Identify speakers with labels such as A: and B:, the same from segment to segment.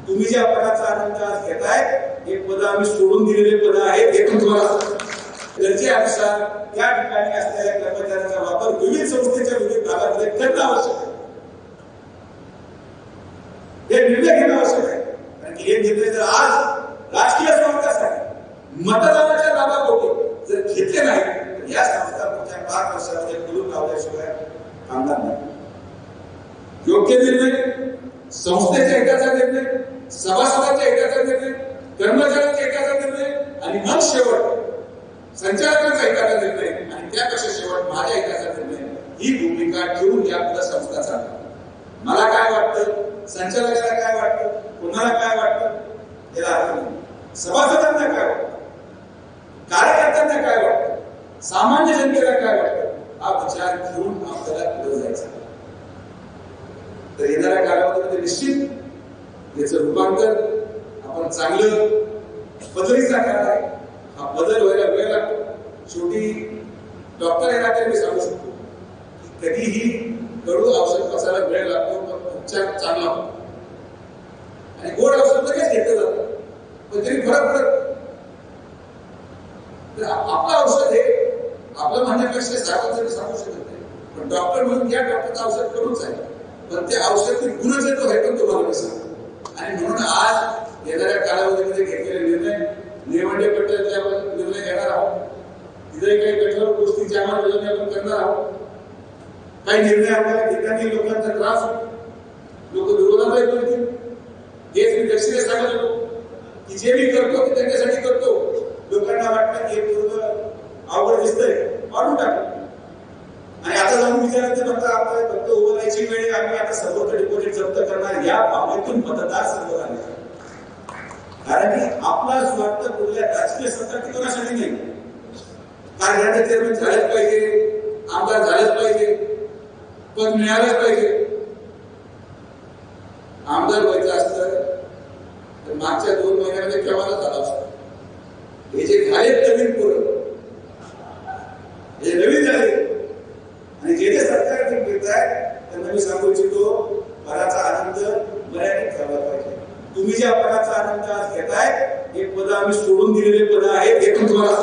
A: तुम्ही ज्या पदाचा आनंद आज घेताय हे पद आम्ही सोडून दिलेले पद आहेत हे तुम्हाला गरजेनुसार त्या ठिकाणी असलेल्या कर्मचाऱ्यांचा वापर विविध संस्थेच्या विविध भागामध्ये करणं आवश्यक आहे. हे निर्णय घेणं आवश्यक आहे. कारण की हे निर्णय जर आज राजकीय स्वार्थासाठी मतदानाच्या लाभापोटी जर घेतले नाही तर या संस्था पुढच्या 5 वर्षामध्ये खुलून लावल्याशिवाय थांबणार नाही. योग्य निर्णय, संस्थेच्या हिताचा निर्णय, सभासदांच्या हिताचा निर्णय, कर्मचाऱ्यांच्या हिताचा निर्णय आणि मग शेवट संचालकांचा हिताचा निर्णय आणि त्यापेक्षा शेवट माझ्या हिताचा निर्णय ही भूमिका ठेवून या पुढे संस्था चालणार. मला काय वाटतं, संचालकाला काय वाटतं, कोणाला काय वाटतं याला अर्थ नाही. सभासदांना काय वाटतं, कार्यकर्त्यांना काय वाटतं, सामान्य जनतेला काय वाटतं हा विचार घेऊन आपल्याला पुढे जायचं. तर येणाऱ्या कालावधीमध्ये निश्चित याचं रूपांतर आपण चांगलं बदलीचा करणार आहे. हा बदल व्हायला वेळ लागतो. शेवटी डॉक्टर या नात्याने मी सांगू शकतो की कधीही कडू औषध पचायला वेळ लागतो पण उपचार चांगला होतो आणि गोड औषध लगेच घेतलं जातं पण तरी फरक पडत. तर आपलं औषध हे आपलं म्हणण्यापेक्षा साहेबांसाठी सांगू शकत नाही पण डॉक्टर म्हणून या डॉक्टरचं औषध करूनच आहे पण ते औषध गुणच येतो हे पण तुम्हाला मी सांगतो. आणि म्हणून आज येणाऱ्या कालावधीमध्ये घेतलेले निर्णय निवडणे पट्ट्याचे आपण निर्णय घेणार आहोत. तिथे काही कठोर गोष्टींची अंमलबजावणी आपण करणार आहोत. काही निर्णय आपल्याला ठिकाणी लोकांचा त्रास होतो, लोक विरोधात येतील. हेच मी दक्षिणे सांगत होतो की जे मी करतो ते त्यांच्यासाठी करतो. लोकांना वाटतं की हे पूर्ण अवघड दिसतंय वाढून टाकलं आणि आता जाऊन विचारायचं फक्त आपल्याला फक्त उभं राहायची वेळ आम्ही आता सर्वत्र डिपॉझिट जप्त करणार या भावनेतून मतदार सर्व आले. कारण की आपला स्वार्थ कुठल्या राजकीय सत्ता टिकवण्यासाठी नाही. कार्यालय चेअरमॅन झालेच पाहिजे, आमदार झालेच पाहिजे, पद मिळालंच पाहिजे. आमदार व्हायचं असतं तर मागच्या 2 महिन्यामध्ये केव्हा झाला असतं. हे जे झालेत नवीन पोरं हे नवीन झाले आणि जे जे सरकार घेत आहे त्यांना मी सांगू इच्छितो पदाचा आनंद मर्यादित ठेवला पाहिजे. तुम्ही ज्या पदाचा आनंद आज घेताय हे पद आम्ही सोडून दिलेले पद आहेत हे तुम्हाला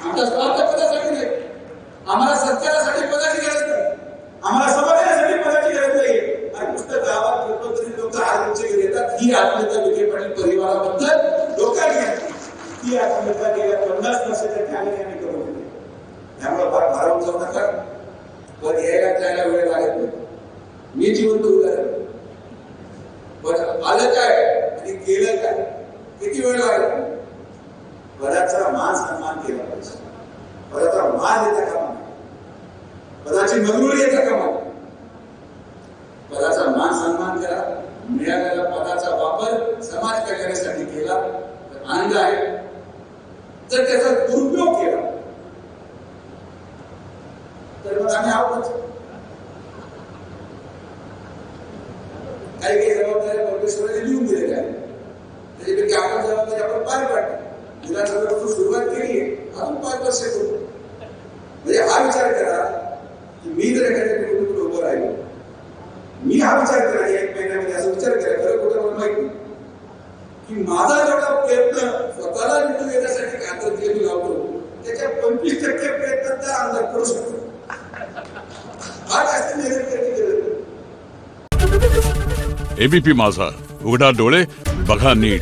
A: आमच्या स्वार्थ पदासाठी नाही. आम्हाला सत्कारासाठी पदाची गरज नाही, आम्हाला समाधानासाठी पदाची गरज नाही. आणि नुसतं गावात फिरतो तरी लोक आत्महत्या घेतात. ही आत्महत्या विखे पाटील परिवाराबद्दल लोकांनी ही आत्महत्या गेल्या 50 वर्षाच्या कालावधीने करून दिली. त्यामुळे भारावून जाऊ नका. पण यायला जायला वेळ लागत नाही. मी जिवंत उदाहरण पण आलं काय आणि केलं काय किती वेळ लागला. पदाचा मान सन्मान केला पाहिजे. पदाचा मान येता कामा नये, पदाची मंजुरी येता कामा नये. पदाचा मान सन्मान करा. मिळालेला पदाचा वापर समाज कल्याणासाठी केला तर आनंद आहे. जर त्याचा दुरुपयोग केला तर मग आम्ही आहोतच. काही काही जबाबदाऱ्या परमेश्वराने लिहून दिलेल्या आहेत. त्याच्यापैकी आपण जबाबदारी आपण पार पाडली. विधानसभेपासून सुरुवात केली आहे, अजून 5 वर्ष करू. म्हणजे हा विचार करा की मी जर एखाद्या निवडणुकीत उभं राहिलो, मी हा विचार करा 1 महिन्यामध्ये असा विचार करा खरं कुठं मला माहिती नाही की माझा जेवढा प्रयत्न स्वतःला निवडून येण्यासाठी कांद्यात मी लावतो त्याच्या 25% प्रयत्न त्या आमदार करू शकतो. हा जास्त मेहनत करायची गरज नाही.
B: एबीपी माझा, उघडा डोळे बघा नीट.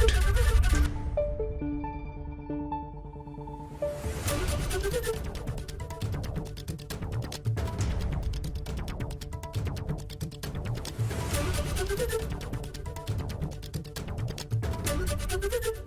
C: Thank you.